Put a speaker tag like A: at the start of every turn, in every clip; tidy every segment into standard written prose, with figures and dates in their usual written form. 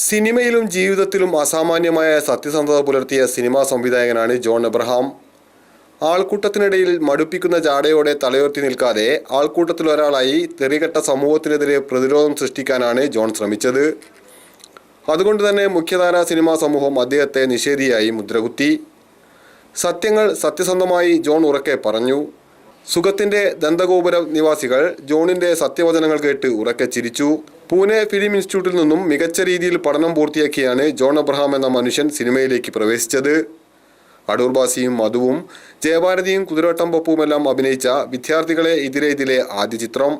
A: സിനിമയിലും ജീവിതത്തിലും അസാമാന്യമായ സത്യസന്ധത പുലർത്തിയ സിനിമാ സംവിധായകനാണ് ജോൺ എബ്രഹാം. ആൾക്കൂട്ടത്തിനിടയിൽ മടുപ്പിക്കുന്ന ജാടയോടെ തലയുയർത്തി നിൽക്കാതെ ആൾക്കൂട്ടത്തിൽ ഒരാളായി തെറികെട്ട സമൂഹത്തിനെതിരെ പ്രതിരോധം സൃഷ്ടിക്കാനാണ് ജോൺ ശ്രമിച്ചത്. അതുകൊണ്ട് തന്നെ മുഖ്യധാരാ സിനിമാ സമൂഹം അദ്ദേഹത്തെ നിഷേധിയായി മുദ്രകുത്തി. സത്യങ്ങൾ സത്യസന്ധമായി ജോൺ ഉറക്കെ പറഞ്ഞു. സുഖത്തിന്റെ ദന്തഗോപുര നിവാസികൾ ജോണിന്റെ സത്യവചനങ്ങൾ കേട്ട് ഉറക്കെ ചിരിച്ചു. പൂനെ ഫിലിം ഇൻസ്റ്റിറ്റ്യൂട്ടിൽ നിന്നും മികച്ച രീതിയിൽ പഠനം പൂർത്തിയാക്കിയാണ് ജോൺ എബ്രഹാം എന്ന മനുഷ്യൻ സിനിമയിലേക്ക് പ്രവേശിച്ചത്. അടൂർ ബാസിയും മധുവും ജയഭാരതിയും കുതിരവട്ടം പപ്പുവുമെല്ലാം അഭിനയിച്ച വിദ്യാർത്ഥികളെ ഇതിലെ ആദ്യ ചിത്രം.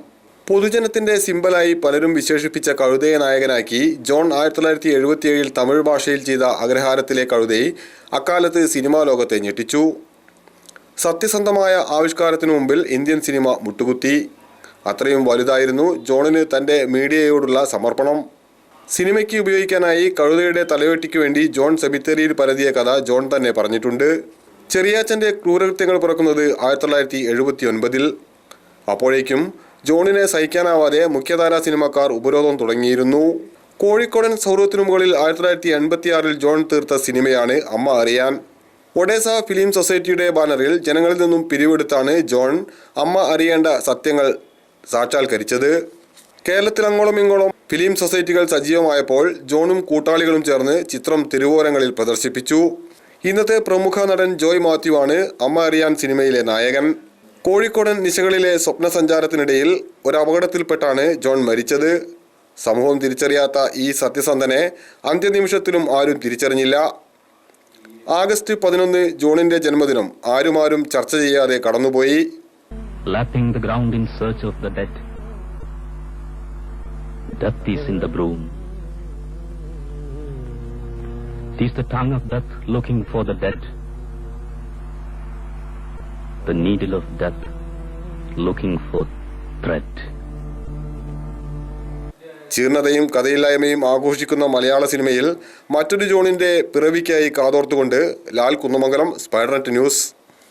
A: പൊതുജനത്തിന്റെ സിമ്പലായി പലരും വിശേഷിപ്പിച്ച കഴുതയെ നായകനാക്കി ജോൺ 1977 തമിഴ് ഭാഷയിൽ ചെയ്ത അഗ്രഹാരത്തിലെ കഴുതൈ അക്കാലത്ത് സിനിമാ ലോകത്തെ ഞെട്ടിച്ചു. സത്യസന്ധമായ ആവിഷ്കാരത്തിനു മുമ്പിൽ ഇന്ത്യൻ സിനിമ മുട്ടുകുത്തി. അത്രയും വലുതായിരുന്നു ജോണിന് തൻ്റെ മീഡിയയോടുള്ള സമർപ്പണം. സിനിമയ്ക്ക് ഉപയോഗിക്കാനായി കഴുതയുടെ തലവെട്ടിക്ക് വേണ്ടി ജോൺ സെമിത്തേരിയിൽ പരതിയ കഥ ജോൺ തന്നെ പറഞ്ഞിട്ടുണ്ട്. ചെറിയാച്ചൻ്റെ ക്രൂരകൃത്യങ്ങൾ പിറക്കുന്നത് 1979. അപ്പോഴേക്കും ജോണിനെ സഹിക്കാനാവാതെ മുഖ്യധാരാ സിനിമക്കാർ ഉപരോധം തുടങ്ങിയിരുന്നു. കോഴിക്കോടൻ സൗഹൃദത്തിനു മുകളിൽ 1986 ജോൺ തീർത്ത സിനിമയാണ് അമ്മ അറിയാൻ. ഒഡേസ ഫിലിം സൊസൈറ്റിയുടെ ബാനറിൽ ജനങ്ങളിൽ നിന്നും പിരിവെടുത്താണ് ജോൺ അമ്മ അറിയേണ്ട സത്യങ്ങൾ സാക്ഷാത്കരിച്ചത്. കേരളത്തിൽ അങ്ങോളം ഇങ്ങോളം ഫിലിം സൊസൈറ്റികൾ സജീവമായപ്പോൾ ജോണും കൂട്ടാളികളും ചേർന്ന് ചിത്രം തിരുവോരങ്ങളിൽ പ്രദർശിപ്പിച്ചു. ഇന്നത്തെ പ്രമുഖ നടൻ ജോയ് മാത്യു ആണ് അമ്മ അറിയാൻ സിനിമയിലെ നായകൻ. കോഴിക്കോടൻ നിശകളിലെ സ്വപ്നസഞ്ചാരത്തിനിടയിൽ ഒരു അപകടത്തിൽപ്പെട്ടാണ് ജോൺ മരിച്ചത്. സമൂഹം തിരിച്ചറിയാത്ത ഈ സത്യസന്ധനെ അന്ത്യനിമിഷത്തിലും ആരും തിരിച്ചറിഞ്ഞില്ല. ആഗസ്റ്റ് 11 ജോണിന്റെ ജന്മദിനം ആരും ചർച്ച ചെയ്യാതെ കടന്നുപോയി.
B: Lapping the ground in search of the dead. Death is in the broom. It is the tongue of death looking for the dead. The needle of death looking for thread.
A: ജീർണതയും കഥയില്ലായ്മയും ആഘോഷിക്കുന്ന മലയാള സിനിമയിൽ മറ്റൊരു ജോണിന്റെ പിറവിക്കായി കാതോർത്തുകൊണ്ട് ലാൽ കുന്നമംഗലം, സ്പൈഡർനെറ്റ് ന്യൂസ്.